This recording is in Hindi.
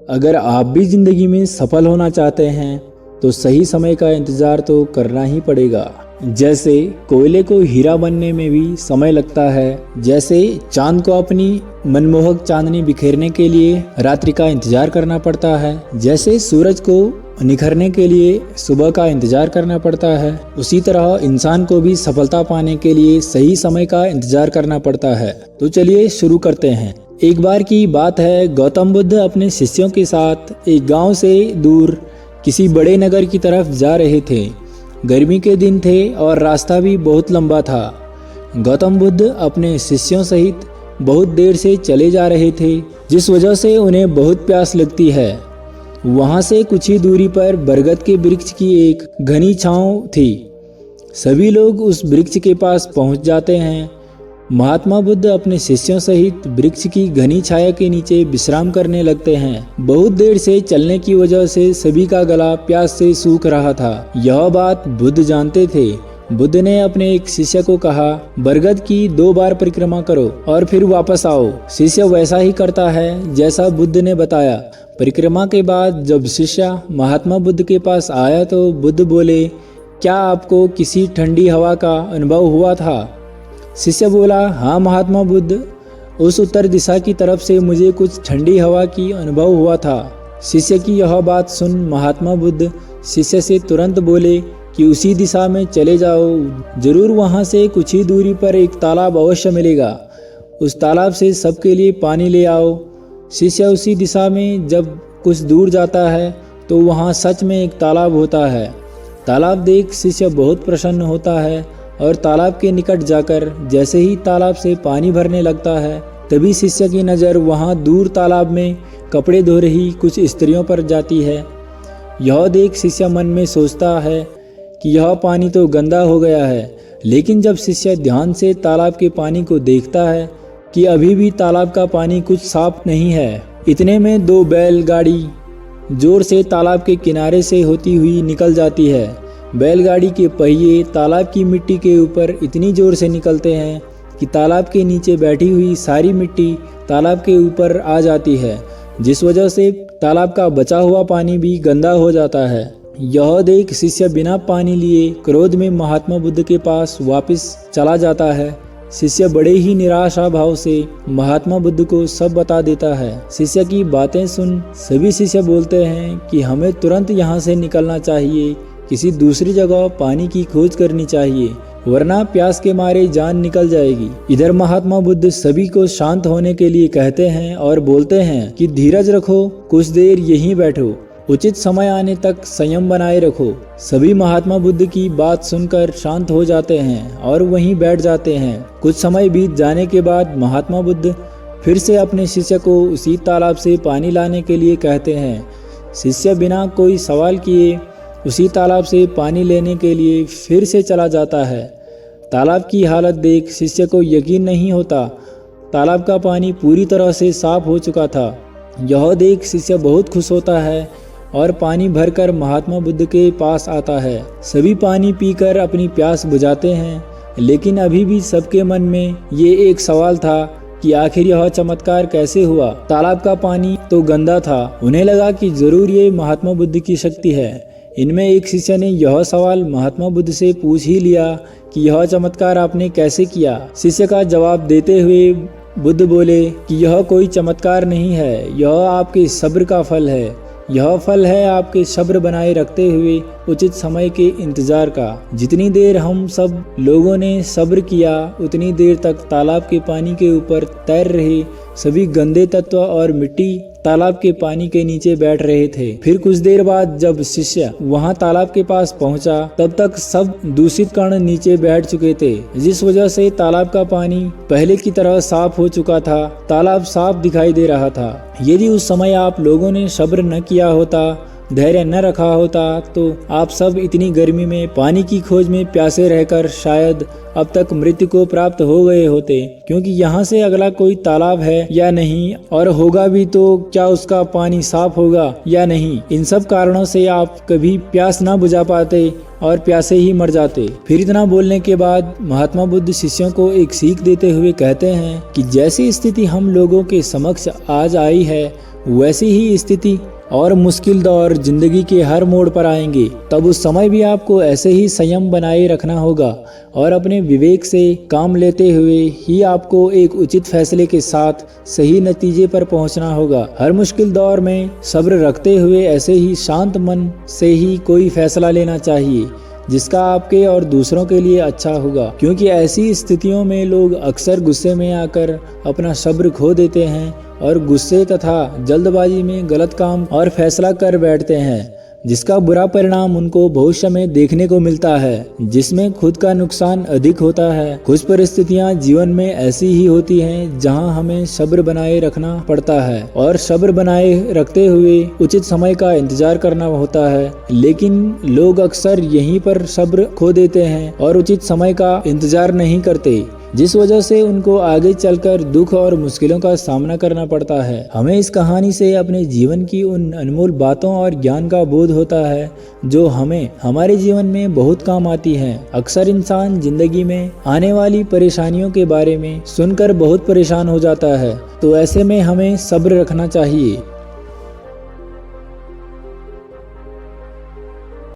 अगर आप भी जिंदगी में सफल होना चाहते हैं तो सही समय का इंतजार तो करना ही पड़ेगा। जैसे कोयले को हीरा बनने में भी समय लगता है, जैसे चांद को अपनी मनमोहक चांदनी बिखेरने के लिए रात्रि का इंतजार करना पड़ता है, जैसे सूरज को निखरने के लिए सुबह का इंतजार करना पड़ता है, उसी तरह इंसान को भी सफलता पाने के लिए सही समय का इंतजार करना पड़ता है। तो चलिए शुरू करते हैं। एक बार की बात है, गौतम बुद्ध अपने शिष्यों के साथ एक गांव से दूर किसी बड़े नगर की तरफ जा रहे थे। गर्मी के दिन थे और रास्ता भी बहुत लंबा था। गौतम बुद्ध अपने शिष्यों सहित बहुत देर से चले जा रहे थे, जिस वजह से उन्हें बहुत प्यास लगती है। वहाँ से कुछ ही दूरी पर बरगद के वृक्ष की एक घनी छांव थी। सभी लोग उस वृक्ष के पास पहुँच जाते हैं। महात्मा बुद्ध अपने शिष्यों सहित वृक्ष की घनी छाया के नीचे विश्राम करने लगते हैं। बहुत देर से चलने की वजह से सभी का गला प्यास से सूख रहा था। यह बात बुद्ध जानते थे। बुद्ध ने अपने एक शिष्य को कहा, बरगद की 2 बार परिक्रमा करो और फिर वापस आओ। शिष्य वैसा ही करता है जैसा बुद्ध ने बताया। परिक्रमा के बाद जब शिष्य महात्मा बुद्ध के पास आया तो बुद्ध बोले, क्या आपको किसी ठंडी हवा का अनुभव हुआ था? शिष्य बोला, हाँ महात्मा बुद्ध, उस उत्तर दिशा की तरफ से मुझे कुछ ठंडी हवा की अनुभव हुआ था। शिष्य की यह बात सुन महात्मा बुद्ध शिष्य से तुरंत बोले कि उसी दिशा में चले जाओ, जरूर वहाँ से कुछ ही दूरी पर एक तालाब अवश्य मिलेगा। उस तालाब से सबके लिए पानी ले आओ। शिष्य उसी दिशा में जब कुछ दूर जाता है तो वहाँ सच में एक तालाब होता है। तालाब देख शिष्य बहुत प्रसन्न होता है और तालाब के निकट जाकर जैसे ही तालाब से पानी भरने लगता है, तभी शिष्य की नज़र वहाँ दूर तालाब में कपड़े धो रही कुछ स्त्रियों पर जाती है। यह देख शिष्य मन में सोचता है कि यह पानी तो गंदा हो गया है, लेकिन जब शिष्य ध्यान से तालाब के पानी को देखता है कि अभी भी तालाब का पानी कुछ साफ नहीं है। इतने में 2 बैलगाड़ी जोर से तालाब के किनारे से होती हुई निकल जाती है। बैलगाड़ी के पहिए तालाब की मिट्टी के ऊपर इतनी जोर से निकलते हैं कि तालाब के नीचे बैठी हुई सारी मिट्टी तालाब के ऊपर आ जाती है, जिस वजह से तालाब का बचा हुआ पानी भी गंदा हो जाता है। यह देख शिष्य बिना पानी लिए क्रोध में महात्मा बुद्ध के पास वापस चला जाता है। शिष्य बड़े ही निराशा भाव से महात्मा बुद्ध को सब बता देता है। शिष्य की बातें सुन सभी शिष्य बोलते हैं कि हमें तुरंत यहाँ से निकलना चाहिए, किसी दूसरी जगह पानी की खोज करनी चाहिए, वरना प्यास के मारे जान निकल जाएगी। इधर महात्मा बुद्ध सभी को शांत होने के लिए कहते हैं और बोलते हैं कि धीरज रखो, कुछ देर यहीं बैठो, उचित समय आने तक संयम बनाए रखो। सभी महात्मा बुद्ध की बात सुनकर शांत हो जाते हैं और वहीं बैठ जाते हैं। कुछ समय बीत जाने के बाद महात्मा बुद्ध फिर से अपने शिष्य को उसी तालाब से पानी लाने के लिए कहते हैं। शिष्य बिना कोई सवाल किए उसी तालाब से पानी लेने के लिए फिर से चला जाता है। तालाब की हालत देख शिष्य को यकीन नहीं होता। तालाब का पानी पूरी तरह से साफ हो चुका था। यह देख शिष्य बहुत खुश होता है और पानी भरकर महात्मा बुद्ध के पास आता है। सभी पानी पीकर अपनी प्यास बुझाते हैं, लेकिन अभी भी सबके मन में ये एक सवाल था कि आखिर यह चमत्कार कैसे हुआ। तालाब का पानी तो गंदा था। उन्हें लगा कि जरूर ये महात्मा बुद्ध की शक्ति है। इनमें एक शिष्य ने यह सवाल महात्मा बुद्ध से पूछ ही लिया कि यह चमत्कार आपने कैसे किया। शिष्य का जवाब देते हुए बुद्ध बोले कि यह कोई चमत्कार नहीं है, यह आपके सब्र का फल है। यह फल है आपके सब्र बनाए रखते हुए उचित समय के इंतजार का। जितनी देर हम सब लोगों ने सब्र किया, उतनी देर तक तालाब के पानी के ऊपर तैर रहे सभी गंदे तत्व और मिट्टी तालाब के पानी के नीचे बैठ रहे थे। फिर कुछ देर बाद जब शिष्य वहां तालाब के पास पहुंचा, तब तक सब दूषित कण नीचे बैठ चुके थे, जिस वजह से तालाब का पानी पहले की तरह साफ हो चुका था। तालाब साफ दिखाई दे रहा था। यदि उस समय आप लोगों ने सब्र न किया होता धैर्य न रखा होता तो आप सब इतनी गर्मी में पानी की खोज में प्यासे रहकर शायद अब तक मृत्यु को प्राप्त हो गए होते, क्योंकि यहाँ से अगला कोई तालाब है या नहीं, और होगा भी तो क्या उसका पानी साफ होगा या नहीं। इन सब कारणों से आप कभी प्यास न बुझा पाते और प्यासे ही मर जाते। फिर इतना बोलने के बाद महात्मा बुद्ध शिष्यों को एक सीख देते हुए कहते हैं कि जैसी स्थिति हम लोगों के समक्ष आज आई है, वैसी ही स्थिति और मुश्किल दौर जिंदगी के हर मोड़ पर आएंगे। तब उस समय भी आपको ऐसे ही संयम बनाए रखना होगा और अपने विवेक से काम लेते हुए ही आपको एक उचित फैसले के साथ सही नतीजे पर पहुंचना होगा। हर मुश्किल दौर में सब्र रखते हुए ऐसे ही शांत मन से ही कोई फैसला लेना चाहिए जिसका आपके और दूसरों के लिए अच्छा होगा, क्योंकि ऐसी स्थितियों में लोग अक्सर गुस्से में आकर अपना सब्र खो देते हैं और गुस्से तथा जल्दबाजी में गलत काम और फैसला कर बैठते हैं, जिसका बुरा परिणाम उनको भविष्य में देखने को मिलता है, जिसमें खुद का नुकसान अधिक होता है। कुछ परिस्थितियां जीवन में ऐसी ही होती हैं जहां हमें सब्र बनाए रखना पड़ता है और सब्र बनाए रखते हुए उचित समय का इंतजार करना होता है, लेकिन लोग अक्सर यहीं पर सब्र खो देते हैं और उचित समय का इंतजार नहीं करते, जिस वजह से उनको आगे चलकर दुख और मुश्किलों का सामना करना पड़ता है। हमें इस कहानी से अपने जीवन की उन अनमोल बातों और ज्ञान का बोध होता है जो हमें हमारे जीवन में बहुत काम आती हैं। अक्सर इंसान जिंदगी में आने वाली परेशानियों के बारे में सुनकर बहुत परेशान हो जाता है, तो ऐसे में हमें सब्र रखना चाहिए